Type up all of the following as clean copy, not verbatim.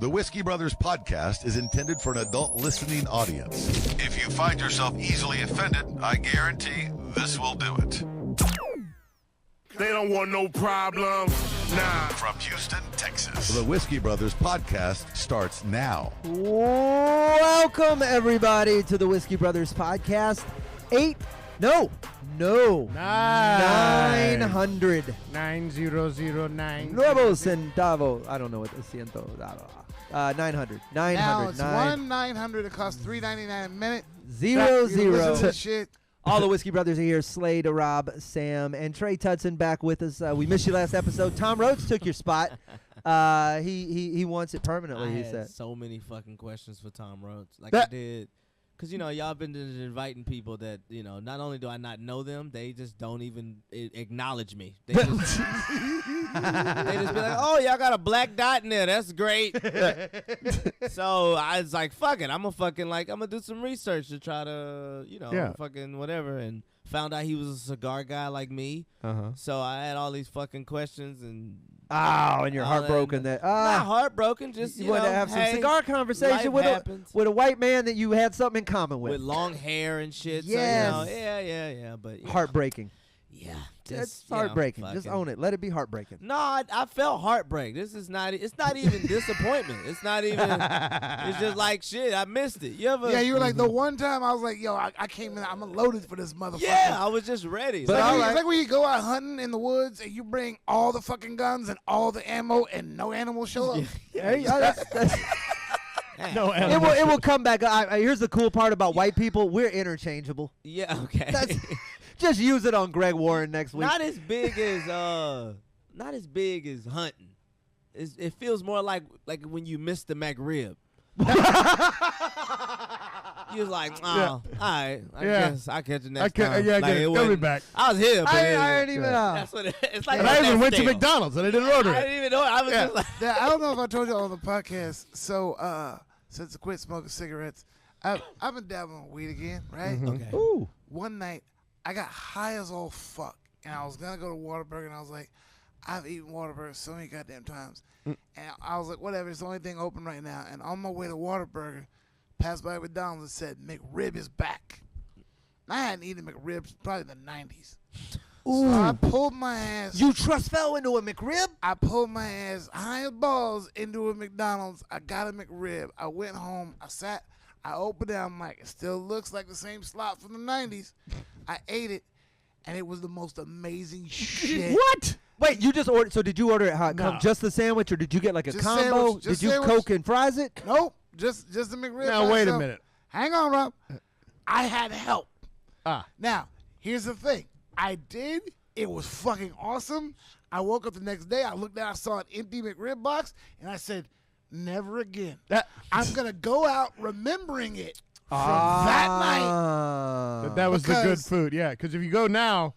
The Whiskey Brothers podcast is intended for an adult listening audience. If you find yourself easily offended, I guarantee this will do it. They don't want no problem. Nah. From Houston, Texas, the Whiskey Brothers podcast starts now. Welcome, everybody, to the Whiskey Brothers podcast. 900. 9009. Nuevo centavo. I don't know what the ciento. 900. 900. Now it's 1-900. It costs $3.99 a minute. 00. Listen to this shit. All the Whiskey Brothers are here. Slade, Rob, Sam, and Trey Tutson back with us. We missed you last episode. Tom Rhodes took your spot. He wants it permanently. I he had said. so many fucking questions for Tom Rhodes. I did. Because, y'all been just inviting people that, not only do I not know them, they just don't even acknowledge me. They just, they just be like, oh, y'all got a black dot in there. That's great. So I was like, fuck it. I'm going to do some research to try to, fucking whatever. And found out he was a cigar guy like me. So I had all these fucking questions and... Oh, and you're heartbroken that not heartbroken, just you want to have some cigar conversation with a white man that you had something in common with long hair and shit. Yes. So, yeah. But heartbreaking. Yeah, it's heartbreaking. Just own it. Let it be heartbreaking. No, I felt heartbreak. This is not. It's not even disappointment. It's not even. It's just like shit. I missed it. You ever? Yeah, you were like the one time I was like, yo, I came in. I'm loaded for this motherfucker. Yeah, I was just ready. But it's like when you go out hunting in the woods and you bring all the fucking guns and all the ammo and no animals show up. No, it will come back. Here's the cool part about white people: we're interchangeable. Yeah, okay. Just use it on Greg Warren next week. Not as big as hunting. It feels more like when you miss the McRib. You was like, all right, I guess I'll catch it next time. Yeah, I'll be back. I was here, but I didn't even know. That's what it's like. And I even went to McDonald's and I didn't order it. I didn't even know. I was just like, I don't know if I told you on the podcast. So since I quit smoking cigarettes, I've been dabbling with weed again, right? okay. Ooh. One night, I got high as all fuck, and I was gonna go to Whataburger, and I was like, I've eaten Whataburger so many goddamn times, and I was like, whatever, it's the only thing open right now. And on my way to Whataburger, passed by McDonald's and said, McRib is back. I hadn't eaten McRibs probably in the 90s. Ooh. So I pulled my ass. You fell into a McRib? I pulled my ass high as balls into a McDonald's. I got a McRib. I went home. I sat. I opened it. I'm like, it still looks like the same slot from the 90s. I ate it, and it was the most amazing shit. What? Wait, you just ordered? So did you order it how it No. come just the sandwich, or did you get like a Just combo? sandwich, Did just you sandwich. Coke and fries it? Nope, just the McRib. Now, by wait a itself. minute. Hang on, Rob. I had help. Ah. Now, here's the thing. I did. It was fucking awesome. I woke up the next day. I looked down. I saw an empty McRib box, and I said, never again. I'm going to go out remembering it from that night. That was the good Because- food, yeah. Because if you go now,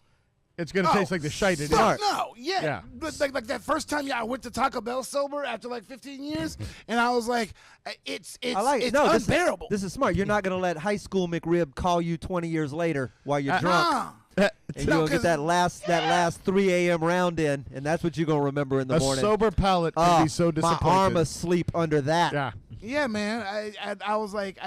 it's going to taste like the shite it is. Fuck no, yeah. Yeah. But like that first time, I went to Taco Bell sober after like 15 years, and I was like, it's I like it. it's No, unbearable. This is smart. You're not going to let high school McRib call you 20 years later while you're drunk. Nah. And No, you'll get 'cause- that last 3 a.m. round in, and that's what you're going to remember in the A morning. sober palate can be so disappointed. My arm asleep under that. Yeah. Yeah, man. I was like,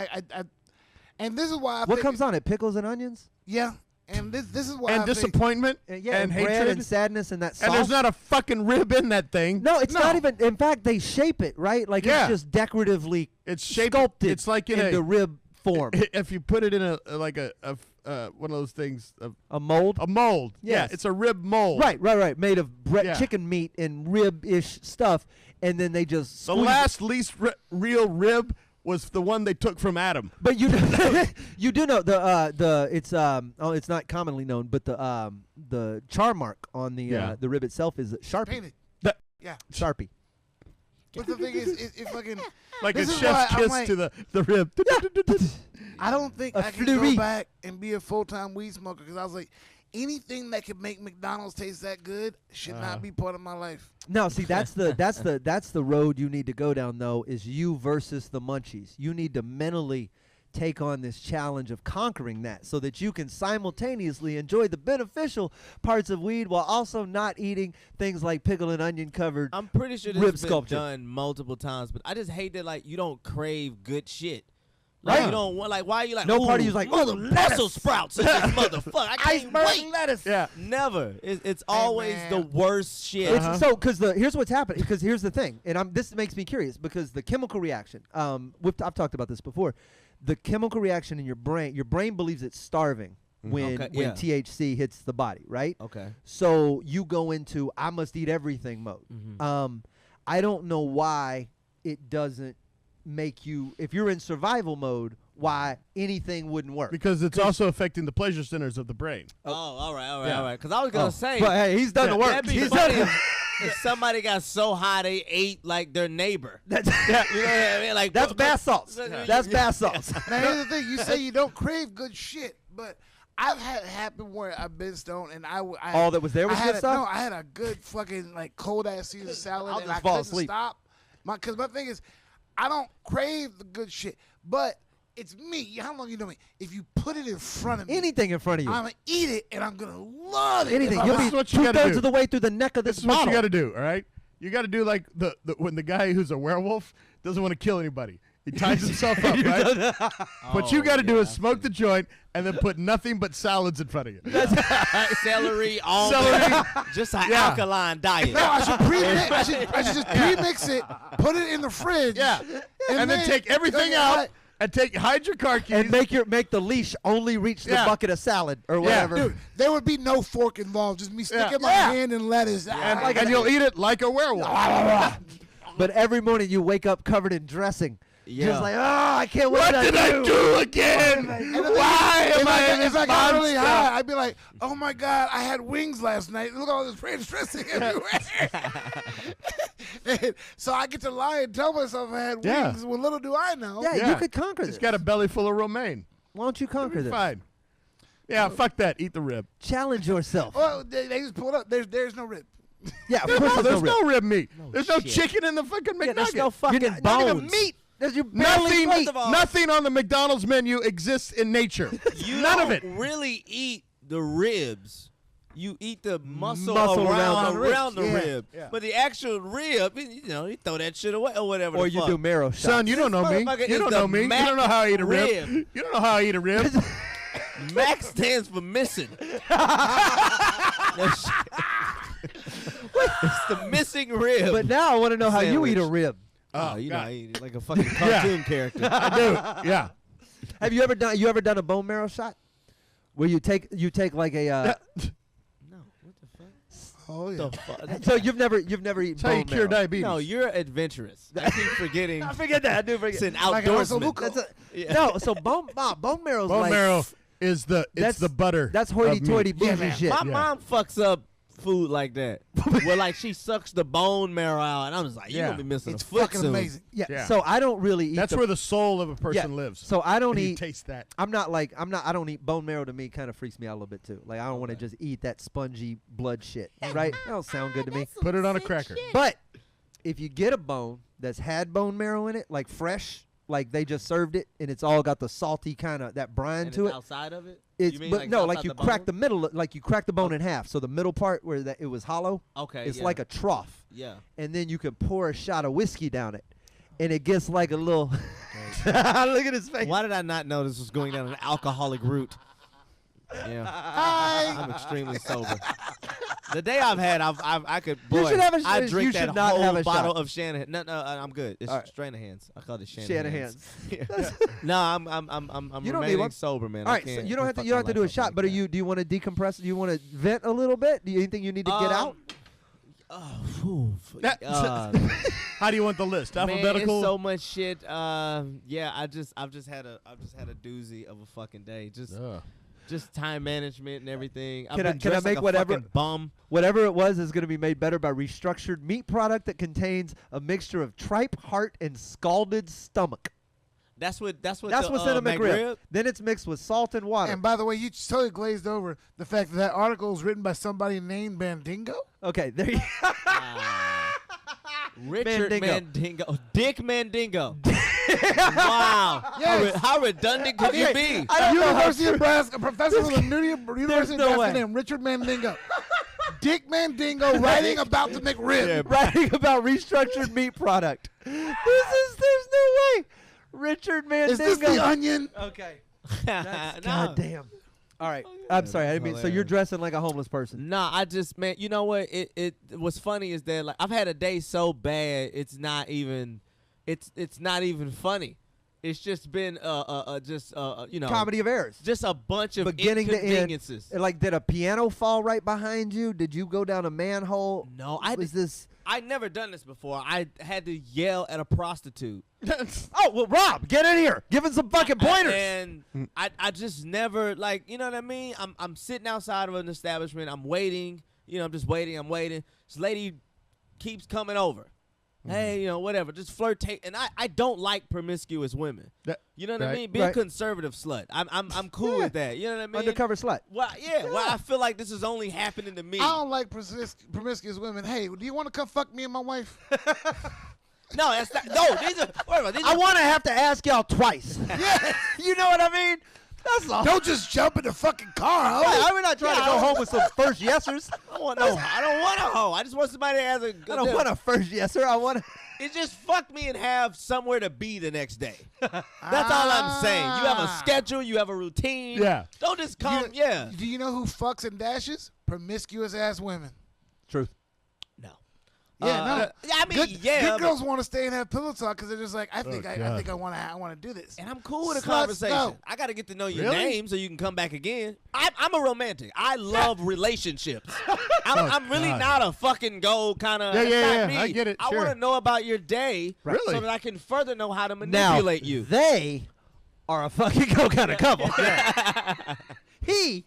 and this is why I What think, comes on it? Pickles and onions? Yeah, and this is why And I think, disappointment And and bread hatred. and sadness and that sauce. And there's not a fucking rib in that thing. No, it's not even. In fact, they shape it, right? Like Yeah. it's just decoratively It's shaped. sculpted It's like in into a rib form. If you put it in a one of those things, A mold? a mold. Yes. Yeah, it's a rib mold. Right. Made of Yeah. chicken meat and rib-ish stuff, and then they just The squeeze last least real rib was the one they took from Adam. But you you do know it's not commonly known, but the char mark on the rib itself is Sharpie. painted. Yeah, Sharpie. but the thing is, it fucking Like a This is chef's why I'm kiss like- to the rib. I don't think A I can fleurie. go back and be a full-time weed smoker because I was like, anything that could make McDonald's taste that good should not be part of my life. No, see that's the road you need to go down though is you versus the munchies. You need to mentally take on this challenge of conquering that so that you can simultaneously enjoy the beneficial parts of weed while also not eating things like pickle and onion covered. I'm pretty sure this rib has been sculpture. done multiple times, but I just hate that like you don't crave good shit. Like Right. you don't want like why are you like No part of "Ooh, you's like, mother "Ooh, Brussels lettuce." sprouts in this motherfucker. I can't Iceberg wait. lettuce. Yeah. Never. It's always man. the worst shit. It's so because here's what's happening. Because here's the thing, and this makes me curious because the chemical reaction. I've talked about this before. The chemical reaction in your brain believes it's starving when Okay, yeah. THC hits the body, right? Okay. So you go into I must eat everything mode. I don't know why it doesn't make you, if you're in survival mode, why anything wouldn't work. Because it's also affecting the pleasure centers of the brain. Oh, all right, Yeah. all right. Because I was gonna say, But hey, he's done the work. that'd be He's funny done if somebody got so high they ate like their neighbor. That's, You know what I mean? Like that's bath salts. That's bath salts. Now here's the thing: you say you don't crave good shit, but I've had it happen where I've been stoned and I All that was there was I had good stuff? No, I had a good fucking like cold ass Caesar salad I'll and just I fall couldn't asleep. stop. Because my thing is, I don't crave the good shit, but it's me. How long you know me? If you put it in front of me, Anything in front of you. I'm gonna eat it and I'm gonna love it. Anything. If You'll I'm- be is what you gotta 2/3 do. of the way through the neck of this This is what you bottle. got to do, all right? You got to do like the when the guy who's a werewolf doesn't want to kill anybody. He ties himself up, right? What you got to do is smoke the joint and then put nothing but salads in front of you. celery, almond, Celery. just an Yeah. alkaline diet. No, I should pre-mix. I should just pre-mix it, put it in the fridge. Yeah. And then take everything out and hide your car keys. And make the leash only reach the Yeah. bucket of salad or whatever. Dude, there would be no fork involved. Just me sticking my Yeah. hand in lettuce. and you'll eat it like a werewolf. But every morning you wake up covered in dressing. Yeah. Just like, I can't wait. What did I do again? Why am I in if this I got really monster? high, I'd be like, "Oh my god, I had wings last night. Look at all this ranch dressing everywhere." And so I get to lie and tell myself I had Yeah. wings. Well, little do I know. Yeah, you could conquer It's this. got a belly full of romaine. Why don't you conquer this? Fine. Yeah, fuck that. Eat the rib. Challenge yourself. Well, they just pulled up. There's no rib. Yeah, of course There's no no rib. rib meat. There's no shit. chicken in the fucking McNugget. Yeah, there's no You're fucking not bones. even meat. There's your barely Nothing, meat. nothing on the McDonald's menu exists in nature. You None of don't it. really eat the ribs. You eat the muscle, Muscle around around the the ribs. rib. Yeah. But the actual rib, you throw that shit away or whatever. Or the you fuck. do marrow shots. Son, you don't know me. motherfucker You is don't the know me. You Mac don't know how I eat a rib. rib. You don't know how I eat a rib. MAC stands for missing. It's the missing rib. But now I want to know how you eat a Sandwich. rib. oh, you know, God. I eat it like a fucking cartoon character. I do. Yeah. Have you ever done a bone marrow shot? Where you take like a No, what the fuck? Oh The fuck? so you've never eaten That's how you bone cure marrow. diabetes. No, you're adventurous. I keep forgetting. I forget that. I do It's forget. an Like an outdoorsman. ossobuco. That's a, Yeah. No, so bone marrow's Bone like marrow is the that's the butter. That's of hoity-toity meat. bougie shit. My Yeah. mom fucks up food like that. Where like she sucks the bone marrow out, and I'm just like, you're Yeah. gonna be missing It's a foot fucking soon. amazing. Yeah. Yeah. So I don't really eat. That's where the soul of a person lives. So I don't And you eat. taste that. I don't eat bone marrow. To me, kind of freaks me out a little bit too. Like I don't want to just eat that spongy blood shit. Right? That don't sound good to me. Put it on a cracker. But if you get a bone that's had bone marrow in it, like fresh, like they just served it, and it's all got the salty kind of that brine And to it's it. outside of it? It's You mean but like no, outside like you the crack bone? the middle, like you crack the bone in half. So the middle part where it was hollow, Okay. it's yeah. like a trough, Yeah. and then you can pour a shot of whiskey down it, and it gets like a little. Look at his face. Why did I not know this was going down an alcoholic route? Yeah. I'm extremely sober. The day I've had, I could. You Boy, should have a I sh- drink you that should not whole have a bottle shot. of Shanahan. No, I'm good. It's All right. Shanahan's. I call it Shanahan's. Shanahan's. No, I'm You don't need remaining one. sober, man. All I right, so can't- you don't have to. fuck You don't my have to do a life up shot. like But that. do you want to decompress? Do you want to vent a little bit? Do you anything you need to get out? How do you want the list? Man, Alphabetical. it's so much shit. Yeah, I've just had a doozy of a fucking day. Just time management and everything. I've Can I- been can I dressed like make a whatever- fucking bum? Whatever it was is going to be made better by restructured meat product that contains a mixture of tripe, heart, and scalded stomach. That's what's That's what's in a McRib. Then it's mixed with salt and water. And by the way, you totally glazed over the fact that that article is written by somebody named Bandingo. Okay, there you Richard Mandingo. Mandingo. Dick Mandingo. Wow. Yes. How redundant could you be? University of Nebraska, a professor from the University of no Nebraska way. named Richard Mandingo. Dick Mandingo writing about the McRib. Writing about restructured meat product. There's no way. Richard Mandingo. Is this the Onion? Okay. No. God damn. All right. I'm sorry. I didn't mean. So you're dressing like a homeless person. Nah, I just, man, you know what? It what's funny is that, like, I've had a day so bad it's not even funny. It's just been you know, Comedy of errors. just a bunch of Beginning to end. inconveniences. Like, did a piano fall right behind you? Did you go down a manhole? No, Was this? I'd never done this before. I had to yell at a prostitute. Oh well, Rob, get in here. Give him some fucking pointers. And I just never, like, you know what I mean? I'm sitting outside of an establishment. I'm waiting. You know, I'm just waiting. I'm waiting. This lady keeps coming over. Hey, you know, whatever. Just flirtate. And I don't like promiscuous women. You know what I mean? Be a conservative slut. I'm cool with that. You know what I mean? Undercover slut. Well, yeah. Well, I feel like this is only happening to me. I don't like promiscuous women. Hey, do you want to come fuck me and my wife? No, that's not. No, these are. Wait a minute, these I are want to have to ask y'all twice. Yes. You know what I mean? That's all. Don't just jump in the fucking car, Yeah, ho. I'm not trying to go home with some first yesers. I don't want no. I don't want a hoe. I just want somebody that has a. I don't want a first yeser. I want to. It just fuck me and have somewhere to be the next day. That's all I'm saying. You have a schedule. You have a routine. Yeah. Don't just come. Yeah. Do you know who fucks and dashes? Promiscuous ass women. Truth. No. Yeah, no. I mean, Good, yeah. good but- girls want to stay and have pillow talk because they're just like, I God. think I want to do this. And I'm cool with a Sluts, conversation. no. I got to get to know your Really? name so you can come back again. I'm a romantic. I love relationships. I'm really God. not a fucking go kind of. Yeah, I get it, I sure. want to know about your day Really? so that I can further know how to Now, manipulate you. they are a fucking go kind of couple. He,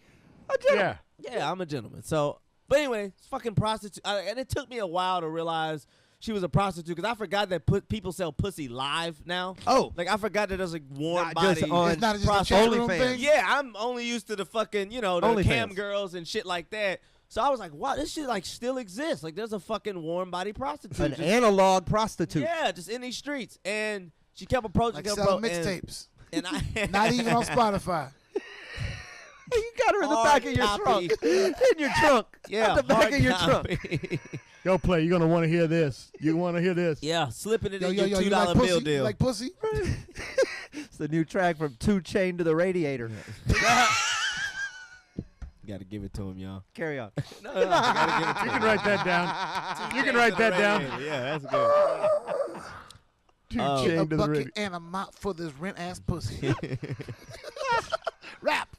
a gentleman. Yeah. Yeah, I'm a gentleman. So, but anyway, it's fucking prostitute. And it took me a while to realize she was a prostitute because I forgot that people sell pussy live now. Oh. Like, I forgot that there's a warm Not body. just on It's not just a prostitute. chat room OnlyFans. thing. Yeah, I'm only used to the fucking, you know, the OnlyFans. cam girls and shit like that. So I was like, wow, this shit like still exists. Like, there's a fucking warm body prostitute. An just- analog prostitute. yeah, just in these streets. And she kept approaching. Like kept selling and- mixtapes. And I Not even on Spotify. You got her in the Hard back of your copy. trunk. In your trunk. Yeah, At the back hard of your trunk. copy. Yo, play. You're gonna want to hear this. You want to hear this? Yeah, slipping it Yo, in yo, your yo, $2 you like bill pussy? You deal. like pussy? It's the new track from 2 Chainz to the Radiator. You gotta give it to him, y'all. Carry on. No, I gotta give it to You him. can write that down. You can write that down. Yeah, that's good. 2 Oh. A Chainz to the bucket radio. and a mop for this rent ass pussy. Rap.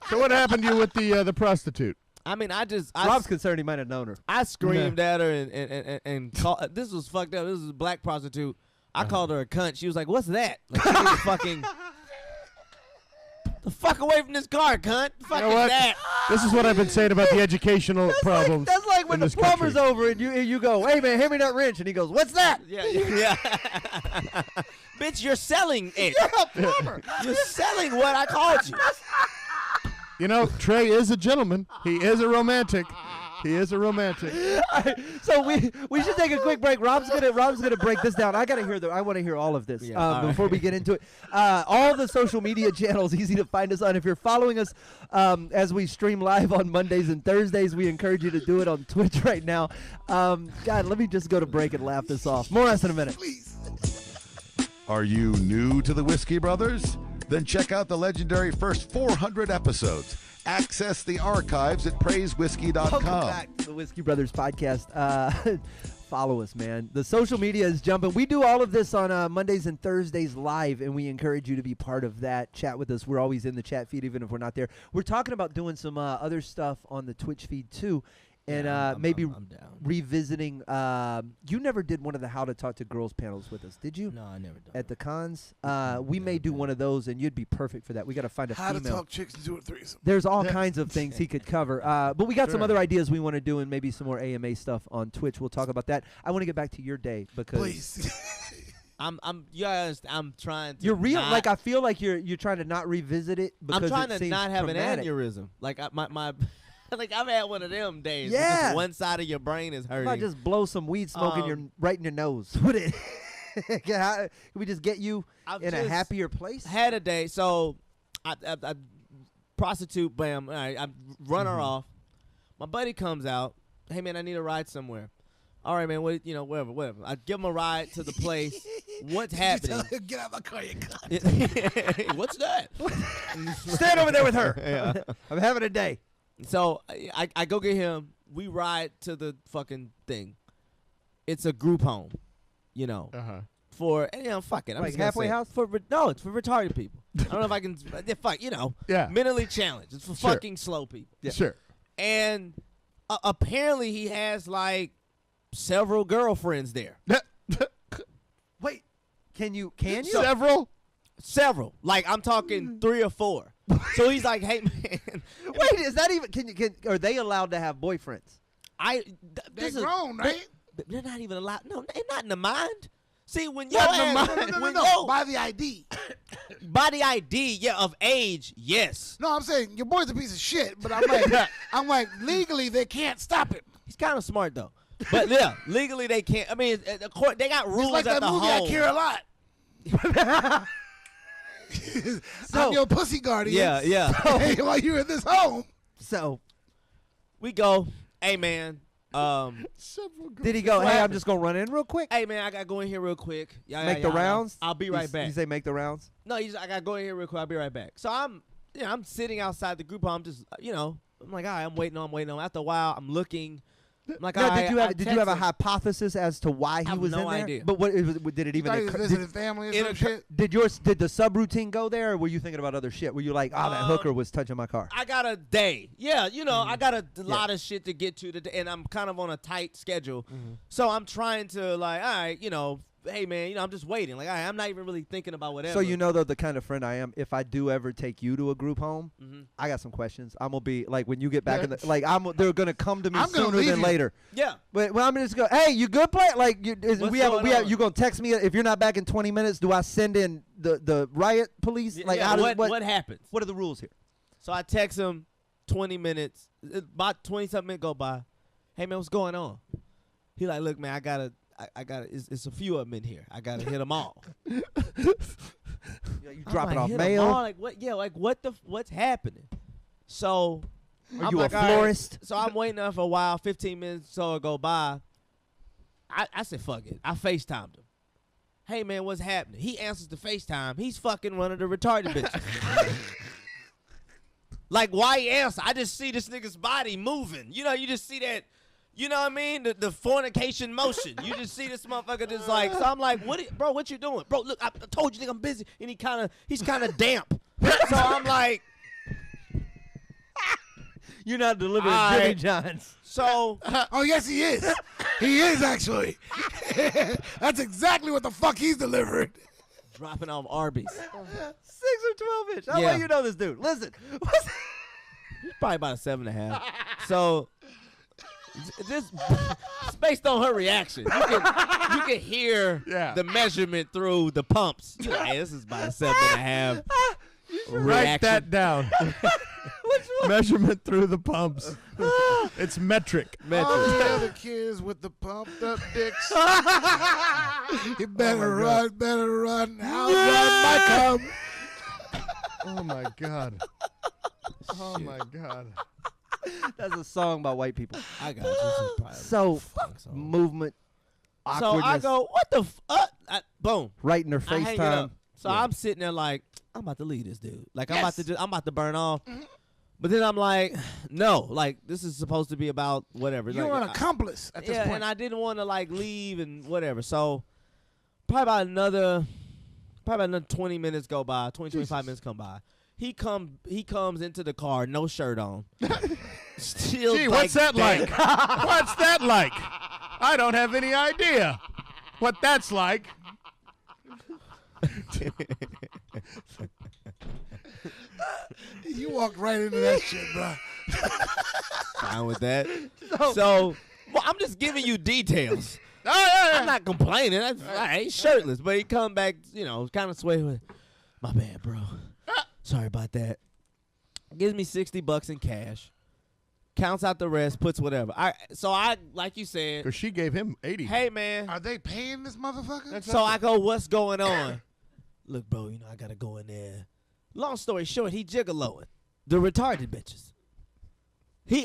So what happened to you with the prostitute? I mean, Rob's concerned he might have known her. I screamed at her and called, this was fucked up. This was a black prostitute. I called her a cunt. She was like, "What's that?" Like, she was fucking the fuck away from this car, cunt. The fuck You know is what? that? This is what I've been saying about the educational problems. That's like when in the this plumber's country. over and you go, "Hey man, hand me that wrench," and he goes, "What's that?" Yeah. Bitch, you're selling it. You're a plumber. You're selling what I called you. You know, Trey is a gentleman. He is a romantic. He is a romantic. All right, so we should take a quick break. Rob's gonna break this down. I want to hear all of this Yeah, all right. before we get into it. All the social media channels easy to find us on. If you're following us as we stream live on Mondays and Thursdays, we encourage you to do it on Twitch right now. God, let me just go to break and laugh this off. More on us in a minute. Please. Are you new to the Whiskey Brothers? Then check out the legendary first 400 episodes. Access the archives at praisewhiskey.com. Welcome back to the Whiskey Brothers podcast. Follow us, man. The social media is jumping. We do all of this on Mondays and Thursdays live, and we encourage you to be part of that. Chat with us. We're always in the chat feed, even if we're not there. We're talking about doing some other stuff on the Twitch feed, too. And Yeah, maybe I'm down. revisiting. You never did one of the How to Talk to Girls panels with us, did you? No, I never done. At the cons? We may do one of those, and you'd be perfect for that. We got to find a How to female. talk chicks into a threesome. There's all kinds of things he could cover. But we got some Sure. other ideas we want to do, and maybe some more AMA stuff on Twitch. We'll talk about that. I want to get back to your day because Please. I'm trying to. you're real. not- Like I feel like you're trying to not revisit it because I'm trying it to seems not have traumatic. an aneurysm. Like my like I've had one of them days. Yeah. Because one side of your brain is How hurting. about just blow some weed smoke in Um, right in your nose? What it? Can we just get you I've in a just happier place? Had a day, so I prostitute, bam, all right, I run her off. My buddy comes out. Hey man, I need a ride somewhere. All right, man. Whatever. I give him a ride to the place. What's happening? Get out of my car, you cunt. What's that? Stand over there with her. Yeah. I'm having a day. So I go get him. We ride to the fucking thing. It's a group home, for fuck it. I'm Like just gonna halfway say it. house? No, it's for retarded people. I don't know if I can. Fuck, Yeah. mentally challenged. It's for Sure. fucking slow people. Sure. And apparently he has like several girlfriends there. Wait, can you? Several. Like I'm talking 3 or 4. So he's like, hey man. Wait, is that even? Are they allowed to have boyfriends? They're grown, right? They're not even allowed. No, they're not in the mind. See, when you No. By the ID. By the ID, yeah, of age, yes. No, I'm saying your boy's a piece of shit, but I'm like, legally they can't stop him. He's kind of smart though. But yeah, legally they can't. I mean, they got rules It's like at that the movie home. I Care a Lot. I'm your pussy guardian. Yeah. Hey, while you're in this home. So We go, hey man, did he go? Hey, I'm just gonna run in real quick. hey man, I gotta go in here real quick. Make the rounds. I'll be right back. You say make the rounds. No, I gotta go in here real quick. I'll be right back. So I'm sitting outside the group home. I'm just, I'm like, all right, I'm waiting on. After a while, I'm looking. I'm like, No, all right, did you have a hypothesis as to why he have was no in there? idea. But did it You even thought he was occur? visiting family or it some shit? Did the subroutine go there, or were you thinking about other shit? Were you like, oh, that hooker was touching my car? I got a day. Yeah, I got a lot of shit to get to today, and I'm kind of on a tight schedule. So I'm trying to like, all right, hey man, I'm just waiting. Like, all right, I'm not even really thinking about whatever. So though the kind of friend I am, if I do ever take you to a group home, I got some questions. I'm gonna be like, when you get back in the they're gonna come to me I'm gonna sooner leave than you. later. Yeah. But I'm just go, hey, you good play? Like, What's going on? you gonna text me if you're not back in 20 minutes? Do I send in the riot police? Like, Yeah, what happens? What are the rules here? So I text him 20 minutes, about 20-something minutes go by. Hey man, what's going on? He like, look man, I gotta. It's a few of them in here. I gotta hit them all. You dropping off hit 'em mail? all? Like what? Yeah, like what's happening? So Are I'm you like, a all right. florist? So I'm waiting there for a while. 15 minutes or so go by. I said, fuck it. I FaceTimed him. Hey man, what's happening? He answers the FaceTime. He's fucking one of the retarded bitches. Like, why he answer? I just see this nigga's body moving. You just see that. You know what I mean? The fornication motion. You just see this motherfucker just like. So I'm like, bro, what you doing? Bro, look, I told you nigga I'm busy. And he's kind of damp. So I'm like. You're not delivering All Jimmy right. John's. So. Oh, yes, he is. He is, actually. That's exactly what the fuck he's delivering. Dropping off Arby's. 6 or 12 inch. How Yeah. well you know this dude? Listen. Probably about a 7.5. So. Just based on her reaction, you can hear the measurement through the pumps. You're like, hey, this is about a 7.5. Write that down. Measurement through the pumps. It's metric. All the other kids with the pumped up dicks. You better run. How run my cum. Oh my god. Oh my god. That's a song about white people. I got you. So, movement, So awkwardness, I go, what the fuck? Boom. right in her I hang it FaceTime. up. So I'm sitting there like, I'm about to leave this dude. Like I'm about to burn off. But then I'm like, no, like this is supposed to be about whatever. You're like, an accomplice at this point. and I didn't want to like leave and whatever. So probably about another 20 minutes go by, 25 minutes come by. He comes into the car, no shirt on. Still Gee, like what's that like? What's that like? I don't have any idea what that's like. You walked right into that shit, bro. Fine with that. So well, I'm just giving you details. Oh, yeah. I'm not complaining. I ain't shirtless, but he come back, kind of sway with, my bad, bro. Sorry about that. Gives me $60 in cash. counts out the rest, puts whatever. So I like you said. Because she gave him 80. Hey man. Are they paying this motherfucker? So I go, what's going on? Look, bro, I gotta go in there. Long story short, he gigalowing the retarded bitches.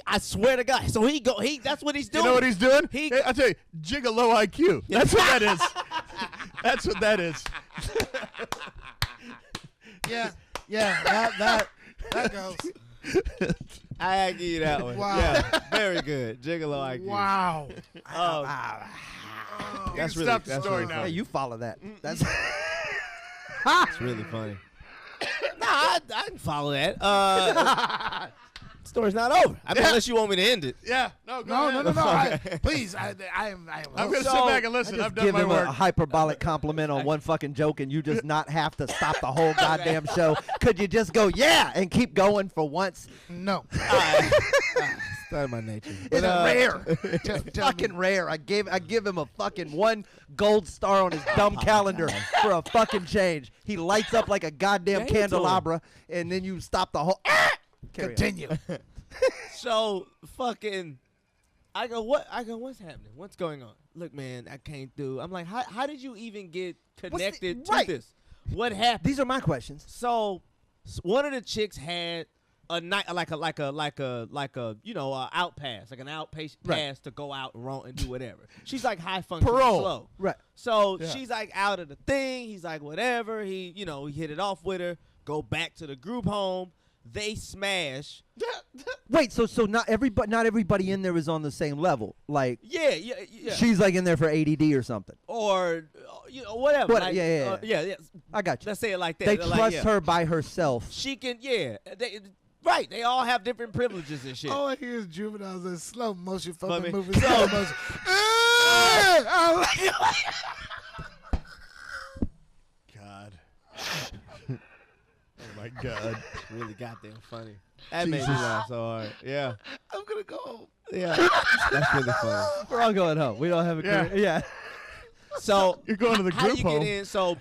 I swear to God. So that's what he's doing. You know what he's doing? I tell you, Gigalow IQ. That's what that is. That's what that is. Yeah, that goes. I give you that one. Wow. Yeah, very good. Gigalow IQ. Wow. That's You really stop the story now. Hey, you follow that. That's It's really funny. I can follow that. Story's not over. I mean, unless you want me to end it. Yeah. No, go No. ahead. Please, I am. I'm going to So, sit back and listen. just I've done give my him work. a hyperbolic compliment on one fucking joke, and you just not have to stop the whole goddamn show. Could you just go, yeah, and keep going for once? No. It's not in my nature. It's rare. Tell Fucking me. rare. I give him a fucking 1 gold star on his dumb calendar for a fucking change. He lights up like a goddamn Gave it to him. candelabra, and then you stop the whole. Carry on. Continue. So fucking, I go, what's happening? What's going on? Look, man, I can't do. I'm like, how did you even get connected to right. this? What happened? These are my questions. So one of the chicks had a night like a outpass, like an outpass pass to go out and do whatever. She's like high functioning Parole. slow. Right. So Yeah. she's like out of the thing. He's like whatever. He hit it off with her. Go back to the group home. They smash. Wait, so not everybody in there is on the same level. Like Yeah. she's like in there for ADD or something. Or whatever. What- Like, yeah. I got you. Let's say it like that. They They're trust like, yeah. her by herself. She can. Yeah. Right. They all have different privileges and shit. All I hear is juveniles in slow motion But fucking me- moving. So- Slow motion. God. Oh, my God. It's really goddamn funny. That made me laugh so hard. Yeah. I'm gonna go home. Yeah. That's really funny. We're all going home. We don't have a Yeah. career. Yeah. So You're going to the how group you home. get in? So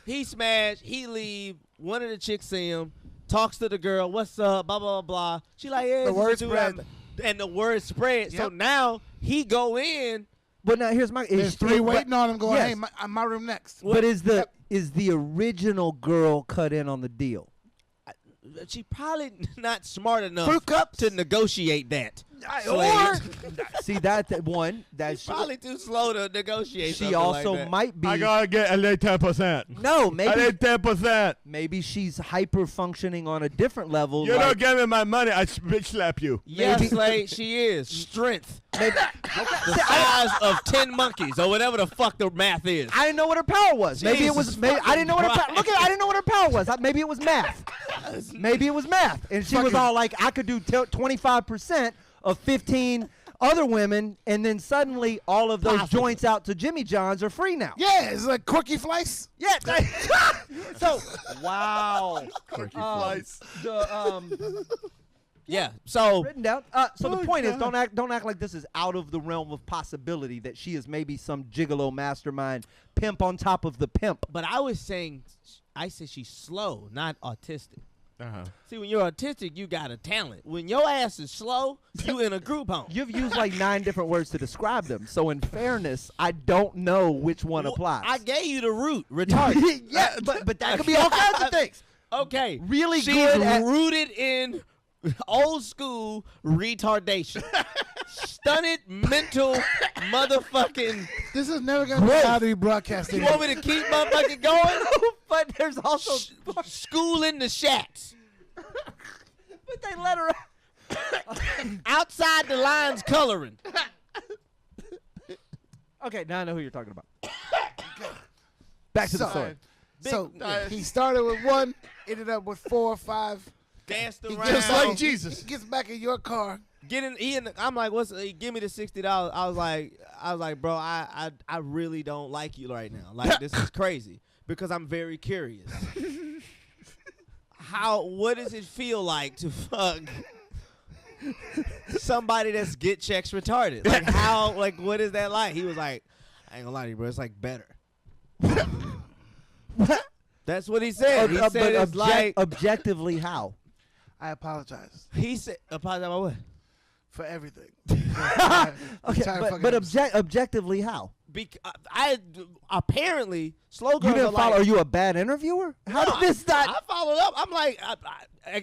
he smashed. He leave. One of the chicks see him. Talks to the girl. What's up? Blah blah blah. She like, yeah. The this word is a dude spread. and the word spread. So Yep. now he go in. But now here's my. There's three waiting on him, going, yes. "Hey, my room next." But is the original girl cut in on the deal? She probably not smart enough Fruit cups? to negotiate that. Or see that one that She's probably too slow to negotiate. she something also like that. might be. I got to get at least 10%. No, I maybe need 10%. maybe she's hyper funcking on a different level. You like, don't give me my money, I bitch slap you. Yes, Maybe- Slade, she is. Strength. maybe, The size of 10 monkeys or whatever the fuck the math is. I didn't know what her power was. Maybe it was. Jesus Maybe I didn't know what her fucking power. Look at. I didn't know what her power was. Maybe it was math. Maybe it was math, and she was all like, "I could do 25% of 15 other women," and then suddenly all of those Possible. joints out to Jimmy John's are free now. Yeah, it's like quirky flies. Yeah. So wow. Quirky Um, flies. Yeah. So Written down. So the point is, don't act like this is out of the realm of possibility that she is maybe some gigolo mastermind pimp on top of the pimp. but I said she's slow, not autistic. Uh-huh. See, when you're autistic, you got a talent. When your ass is slow, you in a group home. You've used like 9 different words to describe them. So in fairness, I don't know which one Well, applies. I gave you the root, retarded. Yeah, but that could be all kinds of things. Okay. Really She's good at- rooted in old school retardation. Stunted mental motherfucking. This is never gonna be how to be broadcasted. You want me to keep motherfucking going? But there's also School in the shacks. but they let her Outside the lines coloring. Okay, now I know who you're talking about. Back to the So- story. So he started with 1, ended up with 4 or 5. Danced He around. gets Just like back- Jesus. He gets back in your car. I'm like, give me the $60. I was like, bro, I really don't like you right now. Like, this is crazy because I'm very curious. What does it feel like to fuck somebody that's get checks retarded? Like, what is that like? He was like, I ain't gonna lie to you, bro. It's like better. That's what he said. He said But it's like, objectively how? I apologize. he said, apologize about what? for everything. Okay, but objectively, how? I apparently slow girls You didn't are follow. like, Are you a bad interviewer? How did this not? I followed up. I'm like,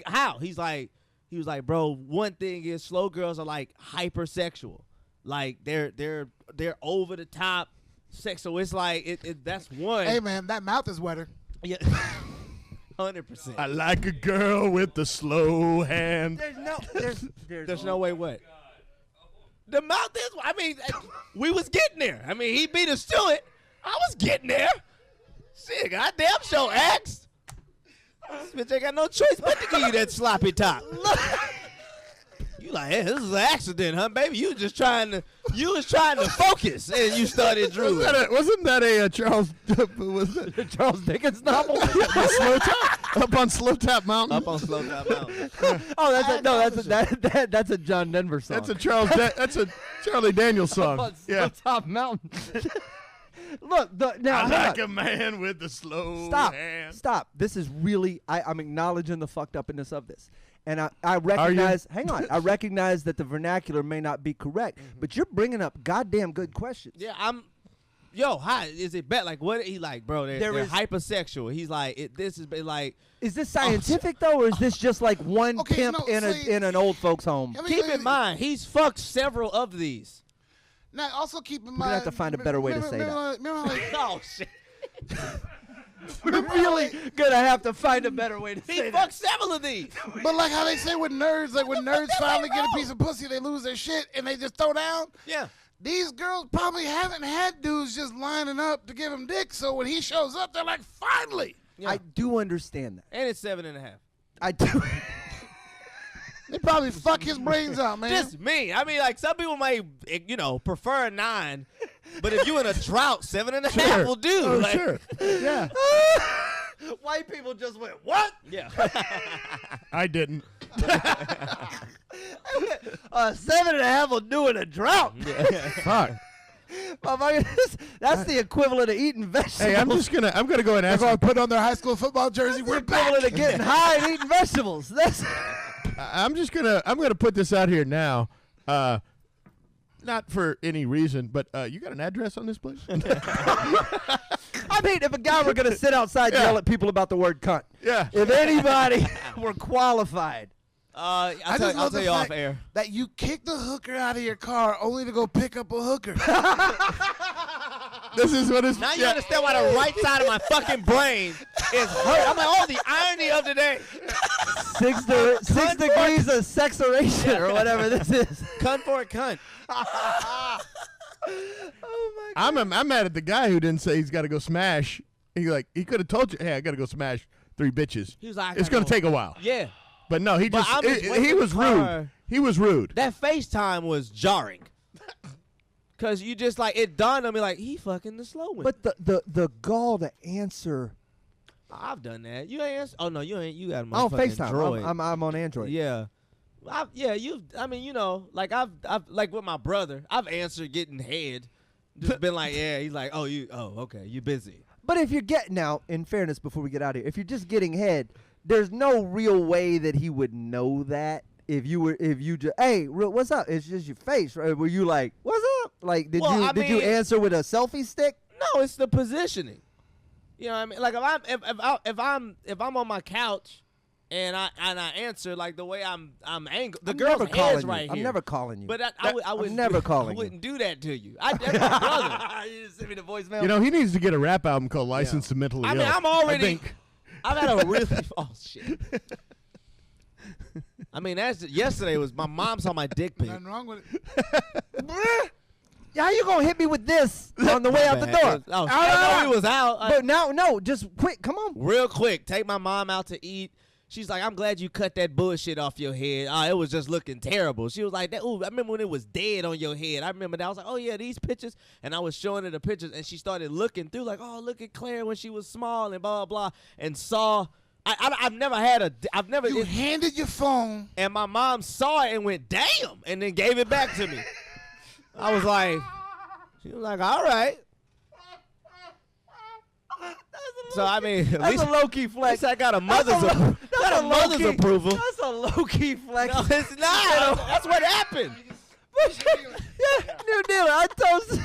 how? He was like, bro. One thing is, slow girls are like hypersexual, like they're over the top sex. So it's like that's one. Hey man, that mouth is wetter. Yeah, 100%. I like a girl with the slow hand. There's no way. What? The mouth is. I mean, we was getting there. I mean, he beat us to it. I was getting there. Shit, goddamn show asked. This bitch ain't got no choice but to give you that sloppy top. You like, hey, this is an accident, huh, baby? You was trying to focus, and you started drooling. Wasn't that a Charles? Was it Charles Dickens novel? Slow Tap? Up on Slow Tap Mountain. Up on Slow Tap Mountain. That's a John Denver song. That's a Charlie Daniels song. Up on Yeah. Slow Top Mountain. Look, now I hang like on. a man with the slow Stop. hand. Stop. This is really, I'm acknowledging the fucked upness of this. And I recognize, hang on, I recognize that the vernacular may not be correct, but you're bringing up goddamn good questions. Yeah, hi, is it bad? Like, what he like, bro? They're hypersexual. He's like, this is like. Is this scientific, though, or is this just like one pimp in an old folks' home? Keep in mind, he's fucked several of these. Now, also keep in mind. We're going to have to find a better way to say that. Oh, shit. We're really going to have to find a better way to say that. He fucked several of these. But like how they say with nerds, like when nerds finally get a piece of pussy, they lose their shit and they just throw down. Yeah. These girls probably haven't had dudes just lining up to give them dick, so when he shows up, they're like, finally. Yeah. I do understand that. And it's 7.5. I do. They probably fuck his brains out, man. Just me. I mean, like, some people might, prefer a 9, but if you in a drought, 7.5 will do. Oh, like, sure. Yeah. White people just went, what? Yeah. I didn't. 7.5 will do in a drought. Fuck. That's the equivalent of eating vegetables. Hey, I'm gonna go and ask. Everyone put on their high school football jersey. That's We're the equivalent back. of getting high and eating vegetables. That's. I'm gonna put this out here now. Not for any reason, but you got an address on this place? I mean, if a guy were going to sit outside and yell at people about the word cunt, Yeah. if anybody were qualified. I'll I just tell love the you off fact air. that you kick the hooker out of your car only to go pick up a hooker. This is what it's. Now you understand why the right side of my fucking brain is hurt. I'm like, oh, the irony of the day. 6 degrees of sexoration or whatever this is. Cunt for a cunt. Oh my God. I'm mad at the guy who didn't say he's got to go smash. He could have told you, hey, I got to go smash 3 bitches. He was like, it's gonna take a while. Yeah. But no, he But just I'm just he waiting was for rude. her. He was rude. That FaceTime was jarring. Cause you just like it dawned on me like he fucking the slow one. But the gall to answer. I've done that. You ain't answer. Oh no, you ain't. You got my I don't fucking FaceTime. Droid. I'm on Android. Yeah. I mean, like I've like with my brother, I've answered getting head. Just been like, yeah, he's like, oh, okay, you busy. But if you're now, in fairness, before we get out of here, if you're just getting head, there's no real way that he would know that. If you just, hey, what's up? It's just your face, right? Were you like, what's up? Like, did you answer with a selfie stick? No, it's the positioning. You know what I mean? Like if I'm on my couch and I answer like the way I'm angled, the girl's head's right here. I'm never calling you. But I wouldn't. I'm never calling I wouldn't you. do that to you. That's my brother. You just send me the voicemail. You know, he needs to get a rap album called License to Mentally I Ill. mean, I'm already. I think. I've had a really oh shit. I mean, yesterday was my mom saw my dick pic. Nothing wrong with it. How you gonna hit me with this on the way out the door? Oh, I know he was out. But no, just quick, come on. Real quick, take my mom out to eat. She's like, I'm glad you cut that bullshit off your head. It was just looking terrible. She was like, ooh, I remember when it was dead on your head. I remember that. I was like, oh, yeah, these pictures. And I was showing her the pictures, and she started looking through like, oh, look at Claire when she was small and blah, blah, blah, and saw. I've never had You handed your phone. And my mom saw it and went, damn, and then gave it back to me. I was like, she was like, all right. So I mean, at That's least a low key flex. I got a That's mother's a mother's low-key- approval. That's a low key flex. No, it's not. That's what happened. Yeah, New Dealer. I toast.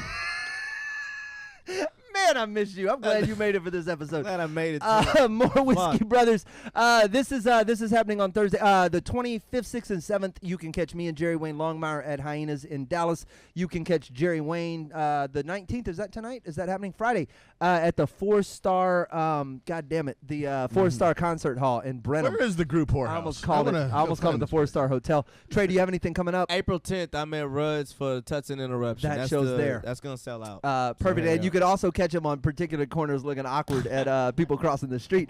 Man, I miss you. I'm glad you made it for this episode. Glad I made it. More Whiskey Fuck. Brothers. This is happening on Thursday, the 25th, 6th, and 7th. You can catch me and Jerry Wayne Longmire at Hyenas in Dallas. You can catch Jerry Wayne the 19th. Is that tonight? Is that happening Friday? At the 4-star. God damn it, the 4-star concert hall in Brenham. Where is the group whorehouse? I almost called it. I almost called it the 4-star hotel. Trey, do you have anything coming up? April 10th, I'm at Rudd's for Tuts and Interruption. That That's show's there. That's gonna sell out. Perfect. Yeah. And you could also catch him on particular corners looking awkward at people crossing the street.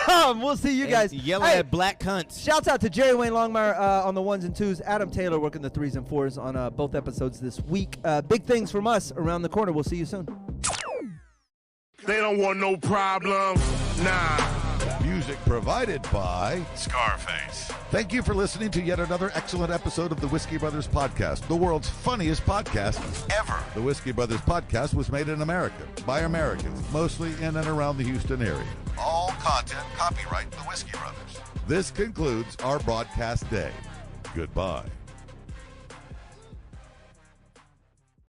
We'll see you guys. Yelling Hey, at black cunts. shouts out to Jerry Wayne Longmire on the 1s and 2s. Adam Taylor working the 3s and 4s on both episodes this week. Big things from us around the corner. We'll see you soon. They don't want no problems. Nah. Music provided by Scarface. Thank you for listening to yet another excellent episode of the Whiskey Brothers Podcast, the world's funniest podcast ever. The Whiskey Brothers Podcast was made in America by Americans, mostly in and around the Houston area. All content copyright the Whiskey Brothers. This concludes our broadcast day. Goodbye.